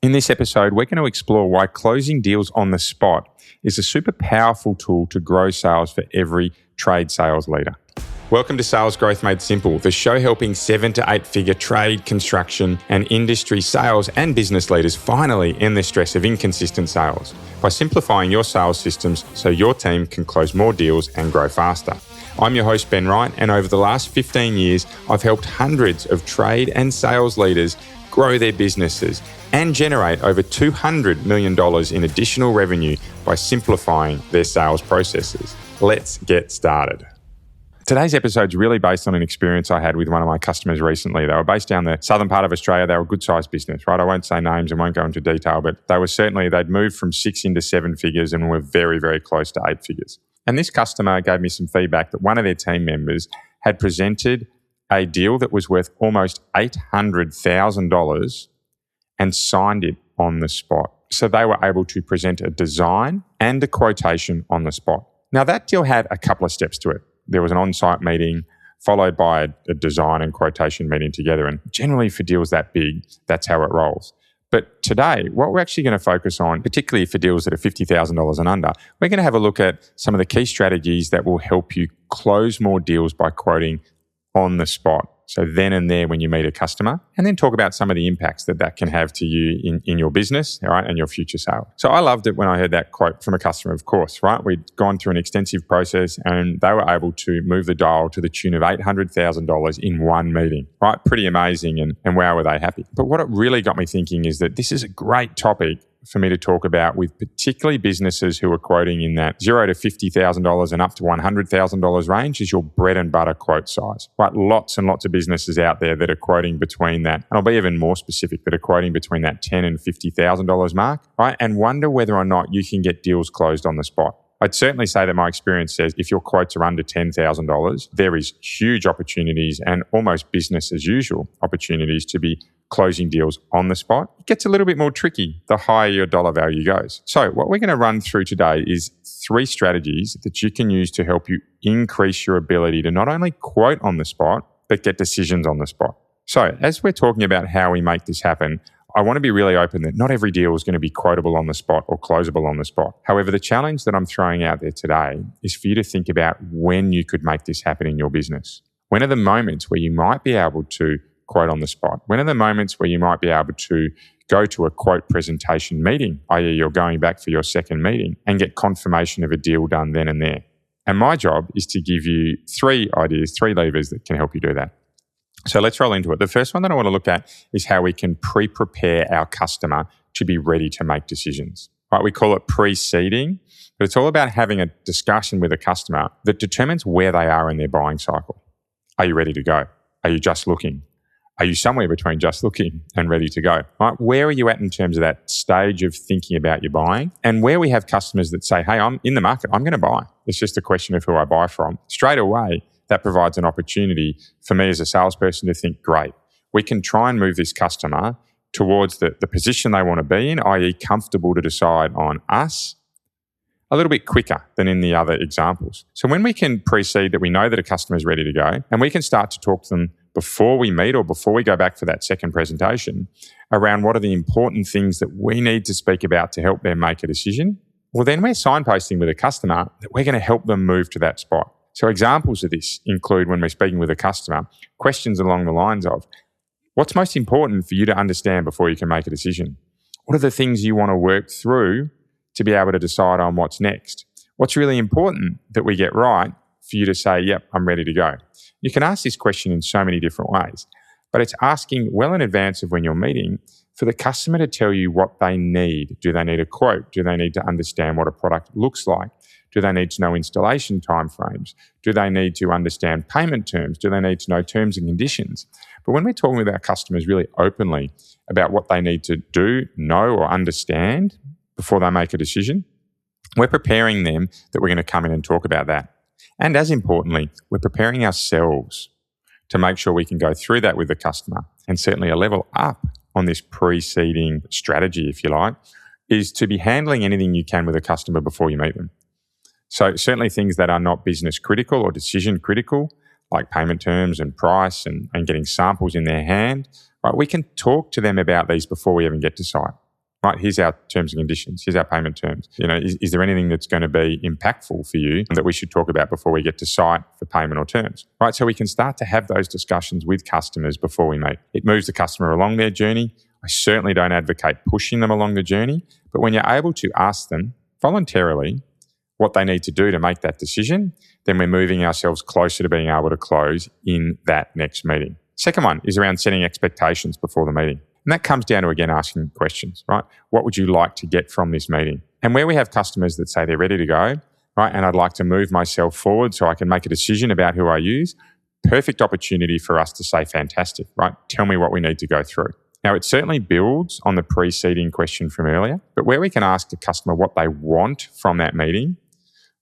In this episode, we're going to explore why closing deals on the spot is a super powerful tool to grow sales for every trade sales leader. Welcome to Sales Growth Made Simple, the show helping 7 to 8 figure trade, construction, and industry sales and business leaders finally end the stress of inconsistent sales by simplifying your sales systems so your team can close more deals and grow faster. I'm your host, Ben Wright, and over the last 15 years, I've helped hundreds of trade and sales leaders grow their businesses and generate over $200 million in additional revenue by simplifying their sales processes. Let's get started. Today's episode is really based on an experience I had with one of my customers recently. They were based down the southern part of Australia. They were a good-sized business, right? I won't say names and won't go into detail, but they'd moved from 6 into 7 figures and were very, very close to 8 figures. And this customer gave me some feedback that one of their team members had presented a deal that was worth almost $800,000 and signed it on the spot. So they were able to present a design and a quotation on the spot. Now that deal had a couple of steps to it. There was an on-site meeting followed by a design and quotation meeting together. And generally for deals that big, that's how it rolls. But today, what we're actually going to focus on, particularly for deals that are $50,000 and under, we're going to have a look at some of the key strategies that will help you close more deals by quoting on the spot. So then and there when you meet a customer, and then talk about some of the impacts that can have to you in your business, all right, and your future sale. So I loved it when I heard that quote from a customer, of course, right? We'd gone through an extensive process and they were able to move the dial to the tune of $800,000 in one meeting, right? Pretty amazing, and wow, were they happy. But what it really got me thinking is that this is a great topic for me to talk about with particularly businesses who are quoting in that $0 to $50,000 and up to $100,000 range is your bread and butter quote size, right? Lots and lots of businesses out there that are quoting between that, and I'll be even more specific, that are quoting between that $10,000 and $50,000 mark, right? And wonder whether or not you can get deals closed on the spot. I'd certainly say that my experience says if your quotes are under $10,000, there is huge opportunities and almost business as usual opportunities to be closing deals on the spot. It gets a little bit more tricky the higher your dollar value goes. So what we're going to run through today is 3 strategies that you can use to help you increase your ability to not only quote on the spot, but get decisions on the spot. So as we're talking about how we make this happen, I want to be really open that not every deal is going to be quotable on the spot or closable on the spot. However, the challenge that I'm throwing out there today is for you to think about when you could make this happen in your business. When are the moments where you might be able to quote on the spot? When are the moments where you might be able to go to a quote presentation meeting, i.e. you're going back for your second meeting and get confirmation of a deal done then and there? And my job is to give you 3 ideas, 3 levers that can help you do that. So let's roll into it. The first one that I want to look at is how we can pre-prepare our customer to be ready to make decisions. Right? We call it pre-seeding, but it's all about having a discussion with a customer that determines where they are in their buying cycle. Are you ready to go? Are you just looking? Are you somewhere between just looking and ready to go? Right? Where are you at in terms of that stage of thinking about your buying? And where we have customers that say, hey, I'm in the market, I'm going to buy. It's just a question of who I buy from. Straight away, that provides an opportunity for me as a salesperson to think, great, we can try and move this customer towards the position they want to be in, i.e. comfortable to decide on us a little bit quicker than in the other examples. So when we can precede that we know that a customer is ready to go, and we can start to talk to them before we meet or before we go back for that second presentation around what are the important things that we need to speak about to help them make a decision, well, then we're signposting with a customer that we're going to help them move to that spot. So examples of this include when we're speaking with a customer, questions along the lines of, what's most important for you to understand before you can make a decision? What are the things you want to work through to be able to decide on what's next? What's really important that we get right for you to say, yep, I'm ready to go? You can ask this question in so many different ways, but it's asking well in advance of when you're meeting for the customer to tell you what they need. Do they need a quote? Do they need to understand what a product looks like? Do they need to know installation timeframes? Do they need to understand payment terms? Do they need to know terms and conditions? But when we're talking with our customers really openly about what they need to do, know, or understand before they make a decision, we're preparing them that we're going to come in and talk about that. And as importantly, we're preparing ourselves to make sure we can go through that with the customer. And certainly a level up on this preceding strategy, if you like, is to be handling anything you can with a customer before you meet them. So certainly things that are not business critical or decision critical, like payment terms and price and getting samples in their hand, right? We can talk to them about these before we even get to site. right? Here's our terms and conditions. Here's our payment terms. Is there anything that's going to be impactful for you that we should talk about before we get to site for payment or terms, right? So we can start to have those discussions with customers before we meet. It moves the customer along their journey. I certainly don't advocate pushing them along the journey, but when you're able to ask them voluntarily what they need to do to make that decision, then we're moving ourselves closer to being able to close in that next meeting. Second one is around setting expectations before the meeting. And that comes down to, again, asking questions, right? What would you like to get from this meeting? And where we have customers that say they're ready to go, right, and I'd like to move myself forward so I can make a decision about who I use, perfect opportunity for us to say, fantastic, right? Tell me what we need to go through. Now, it certainly builds on the preceding question from earlier, but where we can ask the customer what they want from that meeting,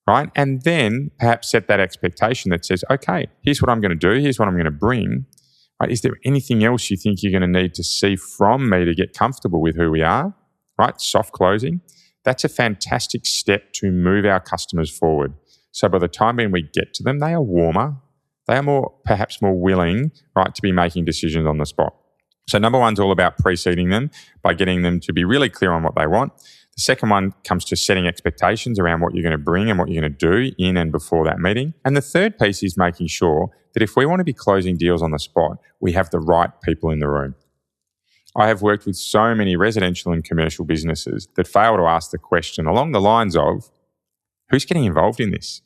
right, and then perhaps set that expectation that says, okay, here's what I'm going to do, here's what I'm going to bring. Right, is there anything else you think you're going to need to see from me to get comfortable with who we are? Right, soft closing. That's a fantastic step to move our customers forward. So by the time when we get to them, they are warmer. They are perhaps more willing, right, to be making decisions on the spot. So number one's all about preceding them by getting them to be really clear on what they want. The second one comes to setting expectations around what you're going to bring and what you're going to do in and before that meeting. And the third piece is making sure that if we want to be closing deals on the spot, we have the right people in the room. I have worked with so many residential and commercial businesses that fail to ask the question along the lines of, who's getting involved in this?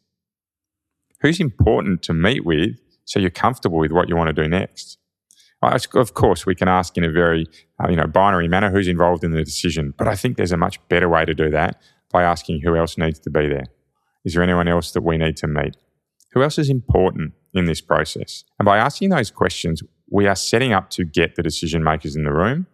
Who's important to meet with so you're comfortable with what you want to do next? Of course, we can ask in a very binary manner who's involved in the decision, but I think there's a much better way to do that by asking who else needs to be there. Is there anyone else that we need to meet? Who else is important in this process? And by asking those questions, we are setting up to get the decision makers in the room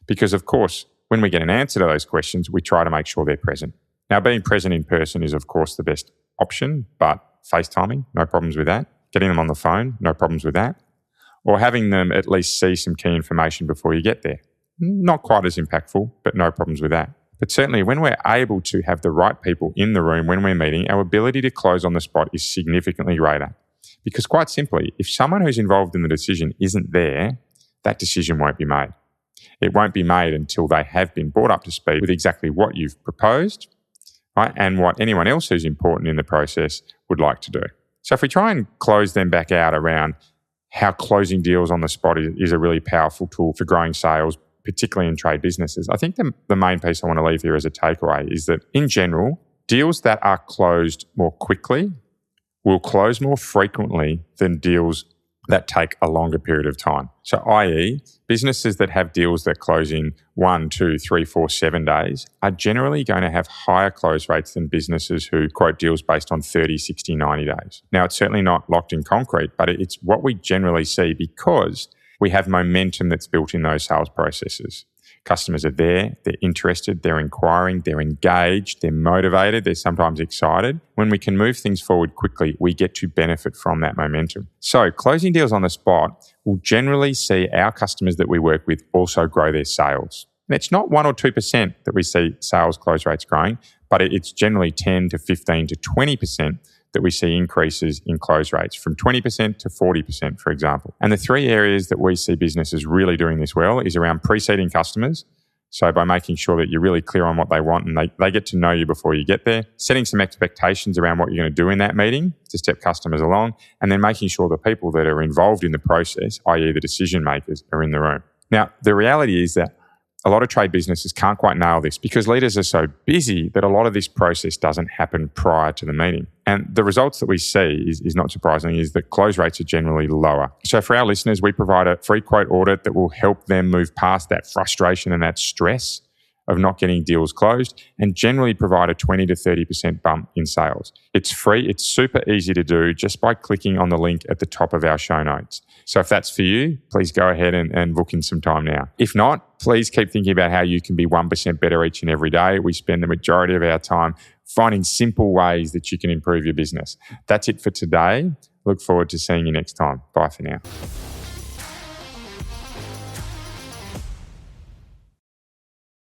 because, of course, when we get an answer to those questions, we try to make sure they're present. Now, being present in person is, of course, the best option, but FaceTiming, no problems with that. Getting them on the phone, no problems with that. Or having them at least see some key information before you get there. Not quite as impactful, but no problems with that. But certainly when we're able to have the right people in the room when we're meeting, our ability to close on the spot is significantly greater. Because quite simply, if someone who's involved in the decision isn't there, that decision won't be made. It won't be made until they have been brought up to speed with exactly what you've proposed, right, and what anyone else who's important in the process would like to do. So if we try and close them back out around how closing deals on the spot is a really powerful tool for growing sales, particularly in trade businesses. I think the main piece I want to leave here as a takeaway is that, in general, deals that are closed more quickly will close more frequently than deals that take a longer period of time. So, i.e., businesses that have deals that close in 1, 2, 3, 4, 7 days are generally going to have higher close rates than businesses who quote deals based on 30, 60, 90 days. Now, it's certainly not locked in concrete, but it's what we generally see because we have momentum that's built in those sales processes. Customers are there, they're interested, they're inquiring, they're engaged, they're motivated, they're sometimes excited. When we can move things forward quickly, we get to benefit from that momentum. So closing deals on the spot will generally see our customers that we work with also grow their sales. And it's not 1 or 2% that we see sales close rates growing, but it's generally 10 to 15 to 20% that we see increases in close rates from 20% to 40%, for example. And the three areas that we see businesses really doing this well is around preceding customers. So by making sure that you're really clear on what they want and they get to know you before you get there, setting some expectations around what you're going to do in that meeting to step customers along, and then making sure the people that are involved in the process, i.e. the decision makers, are in the room. Now, the reality is that a lot of trade businesses can't quite nail this because leaders are so busy that a lot of this process doesn't happen prior to the meeting. And the results that we see is not surprising, is that close rates are generally lower. So for our listeners, we provide a free quote audit that will help them move past that frustration and that stress of not getting deals closed and generally provide a 20 to 30% bump in sales. It's free. It's super easy to do just by clicking on the link at the top of our show notes. So if that's for you, please go ahead and book in some time now. If not, please keep thinking about how you can be 1% better each and every day. We spend the majority of our time finding simple ways that you can improve your business. That's it for today. Look forward to seeing you next time. Bye for now.